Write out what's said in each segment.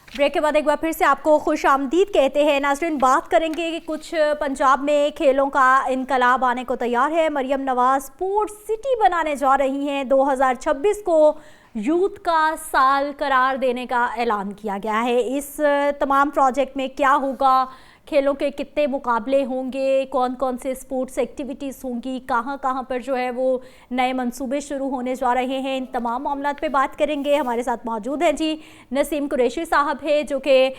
Break के बाद एक बार फिर से आपको खुश आमदीद कहते हैं। नाज़रीन, बात करेंगे कि कुछ पंजाब में खेलों का इनकलाब आने को तैयार है। मरियम नवाज स्पोर्ट्स सिटी बनाने जा रही हैं। 2026 को यूथ का साल करार देने का ऐलान किया गया है। इस तमाम प्रोजेक्ट में क्या होगा, खेलों के कितने मुकाबले होंगे, कौन कौन से स्पोर्ट्स एक्टिविटीज़ होंगी, कहाँ कहाँ पर जो है वो नए मंसूबे शुरू होने जा रहे हैं, इन तमाम मामलों पे बात करेंगे। हमारे साथ मौजूद हैं जी नसीम कुरैशी साहब है, जो कि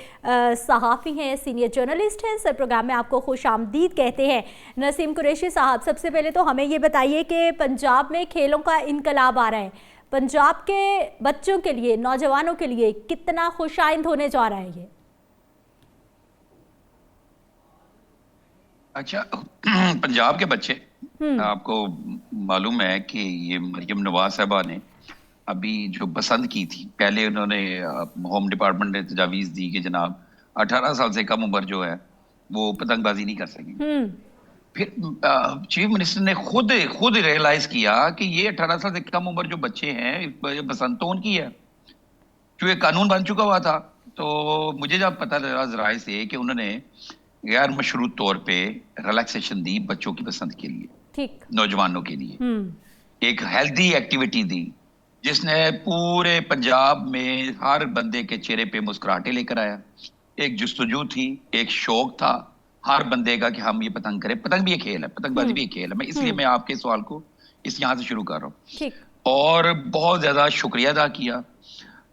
सहाफ़ी हैं, सीनियर जर्नलिस्ट हैं। सर, प्रोग्राम में आपको खुश आमदीद कहते हैं। नसीम कुरैशी साहब, सबसे पहले तो हमें ये बताइए कि पंजाब में खेलों का इनकलाब आ रहा है, पंजाब के बच्चों के लिए, नौजवानों के लिए कितना खुशाइंद होने जा रहा है ये? अच्छा, पंजाब के बच्चे, आपको मालूम है कि ये मरियम नवाज साहबा ने अभी जो पसंद की थी, पहले उन्होंने होम डिपार्टमेंट ने तजावीज़ दी कि जनाब 18 साल से कम उम्र जो है वो पतंगबाजी नहीं कर सकेंगे। फिर चीफ मिनिस्टर ने खुद खुद रियलाइज किया कि ये 18 साल से कम उम्र जो बच्चे हैं, ये पसंद तो उनकी है, जो ये कानून बन चुका हुआ था। तो मुझे जब पता चला जराए से कि उन्होंने गैर मशरूत तौर पे रिलैक्सेशन दी बच्चों की पसंद के लिए, ठीक। नौजवानों के लिए एक हेल्दी एक्टिविटी दी, जिसने पूरे पंजाब में हर बंदे के चेहरे पे मुस्कुराहटें लेकर आया। एक जुस्तजू थी, एक शौक था हर बंदे का कि हम ये पतंग करें। पतंग भी एक खेल है, पतंगबाजी भी एक खेल है। मैं इसलिए मैं आपके सवाल को इस यहाँ से शुरू कर रहा हूँ। ठीक। और बहुत ज्यादा शुक्रिया अदा किया।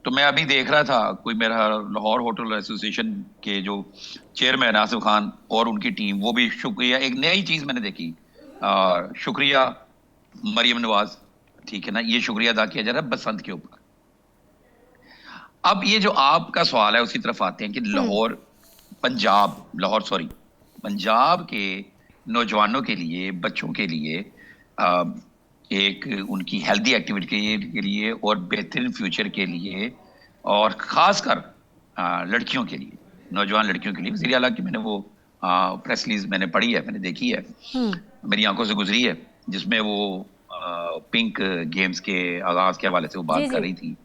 तो मैं अभी देख रहा था, कोई मेरा लाहौर होटल एसोसिएशन के जो चेयरमैन आसिफ खान और उनकी टीम, वो भी शुक्रिया, एक नई चीज मैंने देखी। शुक्रिया मरियम नवाज, ठीक है ना, ये शुक्रिया अदा किया जा रहा है बसंत के ऊपर। अब ये जो आपका सवाल है उसी तरफ आते हैं कि लाहौर सॉरी पंजाब के नौजवानों के लिए, बच्चों के लिए एक उनकी हेल्दी एक्टिविटी के लिए और बेहतरीन फ्यूचर के लिए, और खासकर लड़कियों के लिए, नौजवान लड़कियों के लिए, वज़ीर आला की मैंने वो प्रेस रिलीज मैंने पढ़ी है, मैंने देखी है, मेरी आंखों से गुजरी है, जिसमें वो पिंक गेम्स के आगाज के हवाले से वो बात कर रही थी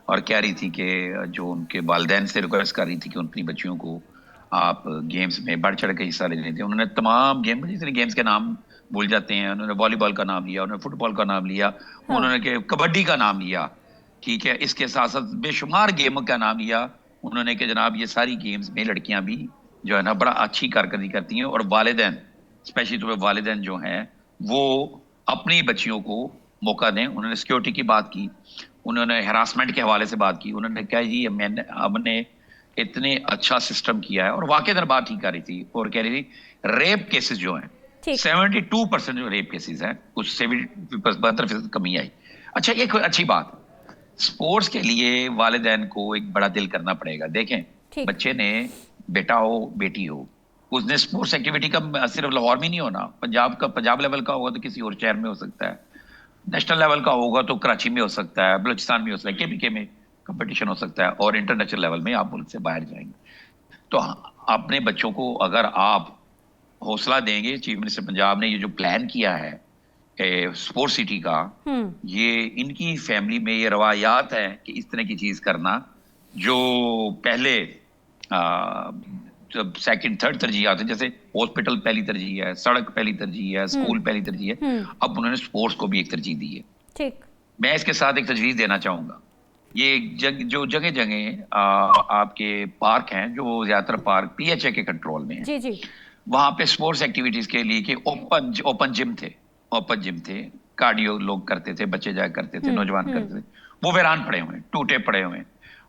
और कह रही थी कि जो उनके वालिदैन से रिक्वेस्ट कर रही थी कि उन अपनी बच्चियों को आप गेम्स में बढ़ चढ़ के हिस्सा लेने थे। उन्होंने तमाम जितने गेम्स के नाम भूल जाते हैं, उन्होंने वॉलीबॉल का नाम लिया, उन्होंने फुटबॉल का नाम लिया, उन्होंने कबड्डी का नाम लिया, ठीक है, इसके साथ साथ बेशुमार गेमों का नाम लिया उन्होंने कि जनाब ये सारी गेम्स में लड़कियां भी जो है ना बड़ा अच्छी कारकर्दगी करती हैं, और वालिदैन, स्पेशली तौर पर वालिदैन जो हैं वो अपनी बच्चियों को मौका दें। उन्होंने सिक्योरिटी की बात की, उन्होंने हरासमेंट के हवाले से बात की, उन्होंने कहा जी हमने इतने अच्छा सिस्टम किया है, और वाकई दर बात ही कर रही थी और कह रही थी रेप केसेस जो हैं 72% जो रेप केसेस हैं उस 72% कमी आई। अच्छा, एक अच्छी बात, स्पोर्ट्स के लिए वालिदैन को एक बड़ा दिल करना पड़ेगा। देखें, बच्चे ने, बेटा हो बेटी हो, उसने स्पोर्ट्स एक्टिविटी का सिर्फ लाहौर में नहीं होना, पंजाब लेवल का होगा तो किसी और शहर में हो सकता है, नेशनल लेवल का होगा तो कराची में हो सकता है, बलूचिस्तान में हो सकता है, केपीके में कंपटीशन हो सकता है, और इंटरनेशनल लेवल में आप मुल्क से बाहर जाएंगे। तो अपने बच्चों को अगर आप हौसला देंगे, चीफ मिनिस्टर पंजाब ने ये जो प्लान किया है स्पोर्ट्स सिटी का, ये इनकी फैमिली में ये रवायात है कि इस तरह की चीज करना, जो पहले जब सेकंड थर्ड तरजीह आते, जैसे हॉस्पिटल पहली तरजीह है, सड़क पहली तरजीह है, स्कूल पहली तरजीह है, अब उन्होंने स्पोर्ट्स को भी एक तरजीह दी है। ठीक। मैं इसके साथ एक तजवीज देना चाहूंगा। ये जो जगह जगह आपके पार्क हैं, जो ज्यादातर पार्क पीएचए के कंट्रोल में है, जी जी, वहां पे स्पोर्ट्स एक्टिविटीज के लिए कि ओपन जिम थे, कार्डियो लोग करते थे, बच्चे जाया करते थे, नौजवान करते थे, वो वीरान पड़े हुए हैं, टूटे पड़े हुए हैं।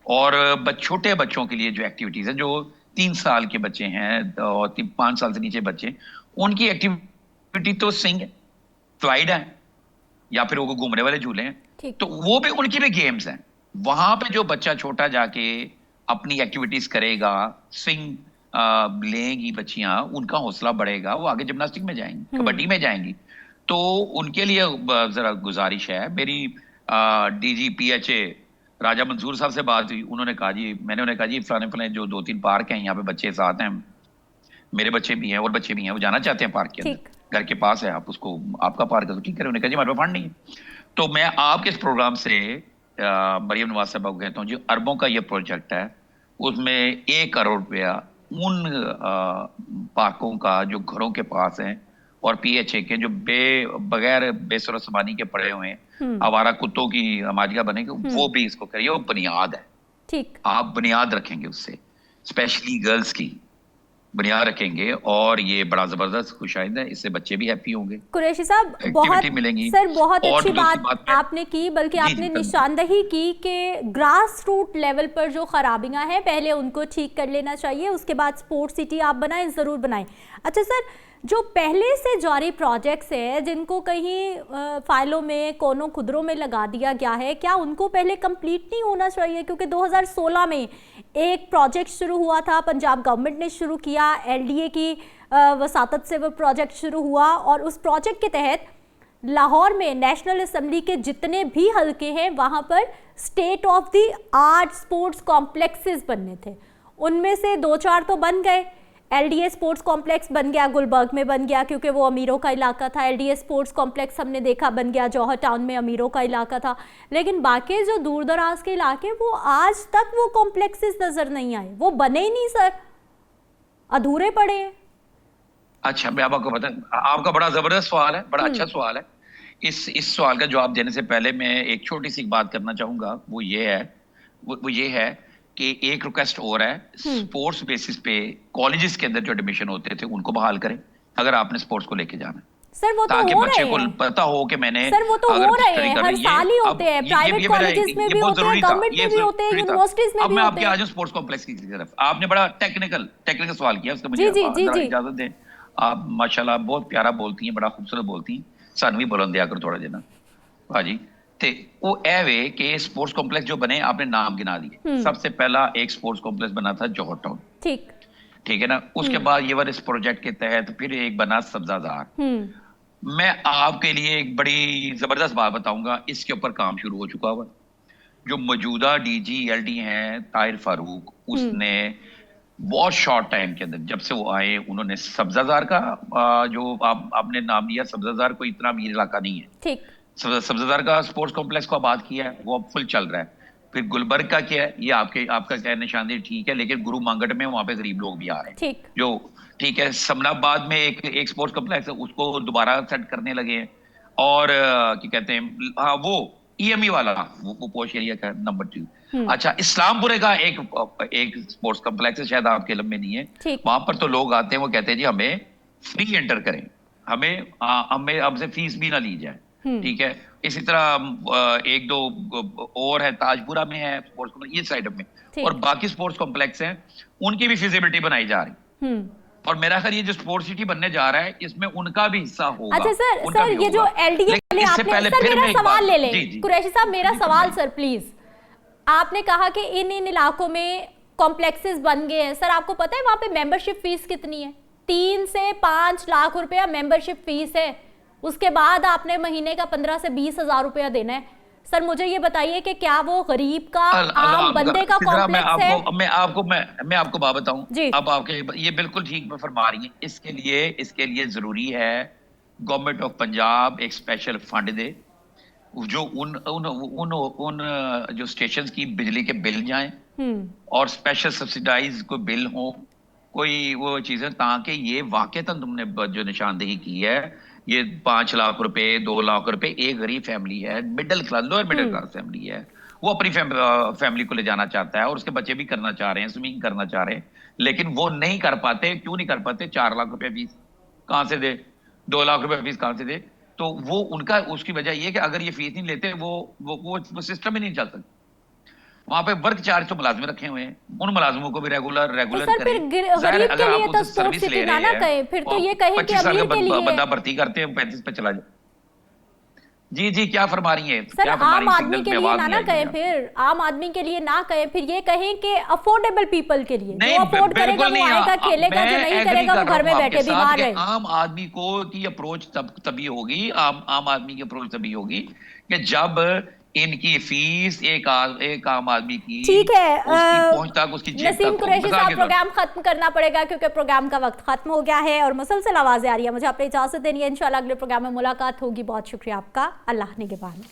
और छोटे बच्चों के लिए जो एक्टिविटीज है, जो 3 साल के बच्चे हैं और 5 साल से नीचे बच्चे, उनकी एक्टिविटी तो स्विंग है, स्लाइड है, या फिर वो घूमने वाले झूले हैं, तो वो भी उनकी भी गेम्स हैं। वहां पे जो बच्चा छोटा जाके अपनी एक्टिविटीज करेगा, स्विंग लेंगी बच्चियां, उनका हौसला बढ़ेगा, वो आगे जिम्नास्टिक में जाएंगी, कबड्डी में जाएंगी। तो उनके लिए जरा गुजारिश है मेरी। डीजीपीएचए राजा मंसूर साहब से बात हुई, उन्होंने कहा जी, मैंने उन्हें कहा जी फलाने फलाने जो 2-3 पार्क हैं, यहाँ पे बच्चे साथ हैं, मेरे बच्चे भी हैं और बच्चे भी हैं, वो जाना चाहते हैं पार्क के अंदर, घर के पास है, आप उसको, आपका पार्क है तो ठीक है। उन्होंने कहा जी हमारे पास फंड नहीं है। तो मैं आपके इस प्रोग्राम से मरियम नवाज साहबा को कहता हूँ जी, अरबों का ये प्रोजेक्ट है, उसमें 1 करोड़ रुपया उन पार्कों का जो घरों के पास हैं और पीएचए के जो बगैर बेसरो सामानी के पड़े हुए हैं, आवारा कुत्तों की हमारिया बनेंगे, वो भी इसको करिए। वो बुनियाद है। ठीक, आप बुनियाद रखेंगे उससे, स्पेशली गर्ल्स की बुनियाद रखेंगे और ये बड़ा जबरदस्त खुशाइंद है। इससे बच्चे भी हैप्पी होंगे, कुरैशी साहब बहुत एक्टिविटी मिलेंगी। सर बहुत और अच्छी दूसरी बात है, आपने की, बल्कि जी आपने जी निशानदही की कि ग्रास रूट लेवल पर जो खराबियां हैं पहले उनको ठीक कर लेना चाहिए, उसके बाद स्पोर्ट्स सिटी आप बनाएं, ज़रूर बनाएं। अच्छा सर, जो पहले से जारी प्रोजेक्ट्स हैं जिनको कहीं फाइलों में कोनों खुदरों में लगा दिया गया है, क्या उनको पहले कंप्लीट नहीं होना चाहिए? क्योंकि 2016 में एक प्रोजेक्ट शुरू हुआ था, पंजाब गवर्नमेंट ने शुरू किया, एलडीए की वसातत से वो प्रोजेक्ट शुरू हुआ और उस प्रोजेक्ट के तहत लाहौर में नेशनल असेंबली के जितने भी हलके हैं वहाँ पर state of the art sports complexes बनने थे। उनमें से 2-4 तो बन गए। एलडीए स्पोर्ट्स कॉम्प्लेक्स बन गया, गुलबर्ग में बन गया क्योंकि वो अमीरों का इलाका था। एलडीए स्पोर्ट्स कॉम्प्लेक्स हमने देखा बन गया, जौहर टाउन में अमीरों का इलाका था। लेकिन बाकी जो दूर दराज के इलाके, वो आज तक वो कॉम्प्लेक्सेस नजर नहीं आए, वो बने ही नहीं सर, अधूरे पड़े हैं। अच्छा, मैं आपको बता, आपका बड़ा जबरदस्त सवाल है, बड़ा अच्छा सवाल है। इस सवाल का जवाब देने से पहले मैं एक छोटी सी बात करना चाहूंगा। वो ये है कि एक रिक्वेस्ट और है, स्पोर्ट्स बेसिस पे कॉलेजेस के अंदर जो एडमिशन होते थे उनको बहाल करें, अगर आपने स्पोर्ट्स को लेके जाना है, सर वो तो ताकि हो बच्चे रहे को हैं। पता हो कि मैंने सर वो तो हो रहे हैं, हर साल ही होते हैं, प्राइवेट कॉलेजेस में भी होते हैं, गवर्नमेंट में भी होते हैं, यूनिवर्सिटीज में अब भी मैं होते आपके हैं। आज स्पोर्ट्स कॉम्प्लेक्स की तरफ, आपने बड़ा टेक्निकल सवाल किया, उसका मुझे इजाजत दें। आप माशाल्लाह बहुत प्यारा बोलती हैं, बड़ा खूबसूरत बोलती हैं, सानू भी बोलन दिया करो थोड़ा जिना भाजी। ते वो वे कि स्पोर्ट्स कॉम्प्लेक्स जो बने, आपने नाम गिना दिए। सबसे पहला एक स्पोर्ट्स कॉम्प्लेक्स बना था जौहर टाउन, ठीक है ना। उसके बाद ये इस प्रोजेक्ट के तहत फिर एक बना सब्जाजार। मैं आपके लिए एक बड़ी जबरदस्त बात बताऊंगा, इसके ऊपर काम शुरू हो चुका हुआ। जो मौजूदा डीजी एलडी हैं ताहिर फारूक, उसने बहुत शॉर्ट टाइम के अंदर, जब से वो आए, उन्होंने सब्जाजार का जो आपने नाम लिया, सब्जाजार कोई इतना अमीर इलाका नहीं है, ठीक। सब्जाजार का स्पोर्ट्स कॉम्प्लेक्स को आबाद किया है, वो अब फुल चल रहा है। फिर गुलबर्ग का क्या है, ये आपका क्या निशानदेही ठीक है, लेकिन गुरु मांगट में वहां पे गरीब लोग भी आ रहे हैं, ठीक, जो ठीक है। समनाबाद में एक स्पोर्ट्स कॉम्प्लेक्स है, उसको दोबारा सेट करने लगे हैं। और क्या कहते हैं, हाँ, वो ईएमई वाला, वो पोश एरिया का नंबर 2। अच्छा, इस्लामपुरे का एक स्पोर्ट्स कॉम्प्लेक्स है, शायद आपके इल्म में नहीं है। वहां पर तो लोग आते हैं, वो कहते हैं जी हमें फ्री एंटर करें, हमें हमसे फीस भी ना ली जाए, ठीक है। इसी तरह एक दो और है, ताजपुरा में है स्पोर्ट्स कॉम्प्लेक्स, ये साइड में, और बाकी स्पोर्ट्स कॉम्प्लेक्स हैं, उनकी भी फिजिबिलिटी बनाई जा रही। और मेरा ख्याल ये जो स्पोर्ट्स सिटी बनने जा रहा है, इसमें उनका भी हिस्सा होगा। अच्छा सर, ये जो एलडीए वाले आपने, सर मेरा सवाल ले लें कुरैशी साहब, मेरा सवाल सर प्लीज। आपने कहा कि इन इलाकों में कॉम्प्लेक्सेस बन गए हैं, सर आपको पता है वहां पे मेंबरशिप फीस कितनी है? 3 से 5 लाख रुपया मेंबरशिप फीस है। उसके बाद आपने महीने का 15 से 20 हजार रुपया देना है। सर मुझे ये बताइए कि क्या वो गरीब का, आम बंदे का कॉम्प्लेक्स है? मैं आपको बात बताऊं, अब आपके ये बिल्कुल ठीक फरमा रही है। इसके लिए जरूरी है गवर्नमेंट ऑफ पंजाब एक स्पेशल फंड दे, जो उन जो स्टेशंस की बिजली के बिल जाएं, और स्पेशल सब्सिडाइज कोई बिल हो, कोई वो चीजें, ताकि ये वाकईतन तुमने जो निशानदेही की है, ये 5 लाख रुपए, 2 लाख रुपए, एक गरीब फैमिली है, middle class, lower middle class family है, वो अपनी फैमिली को ले जाना चाहता है, और उसके बच्चे भी करना चाह रहे हैं, स्विमिंग करना चाह रहे हैं, लेकिन वो नहीं कर पाते। क्यों नहीं कर पाते? 4 लाख रुपए फीस कहां से दे, 2 लाख रुपए फीस कहां से दे? तो वो उनका, उसकी वजह ये कि अगर ये फीस नहीं लेते, वो सिस्टम ही नहीं चल सकता। वहां पे वर्क चार्ज तो मुलाजिम रखे हुए हैं, उन मुलाजिमों को भी रेगुलर तो करें। गरीब के लिए तो सर्विस ले रहे हैं, फिर तो ये कहें कि अमीर के लिए बंदा भर्ती करते हैं, 35 पे चला जाए। जी क्या फरमा रही है सर? आम आदमी के लिए ना कहें, फिर आम आदमी के लिए ना कहें, फिर ये कहें कि अफोर्डेबल पीपल के लिए, जो अफोर्ड करेगा वो आएगा खेलेगा, जो नहीं करेगा वो घर में बैठे बीमार है। आम आदमी को की अप्रोच तभी होगी, आम आदमी की अप्रोच तभी होगी कि जब इनकी फीस एक आम आदमी की, ठीक है, पहुंच तक उसकी नसीम कुरैशी साहब, प्रोग्राम खत्म करना पड़ेगा क्योंकि प्रोग्राम का वक्त खत्म हो गया है और मुसलसल आवाजें आ रही है। मुझे आपने इजाजत देनी है, इंशाल्लाह अगले प्रोग्राम में मुलाकात होगी। बहुत शुक्रिया आपका, अल्लाह निगहबान।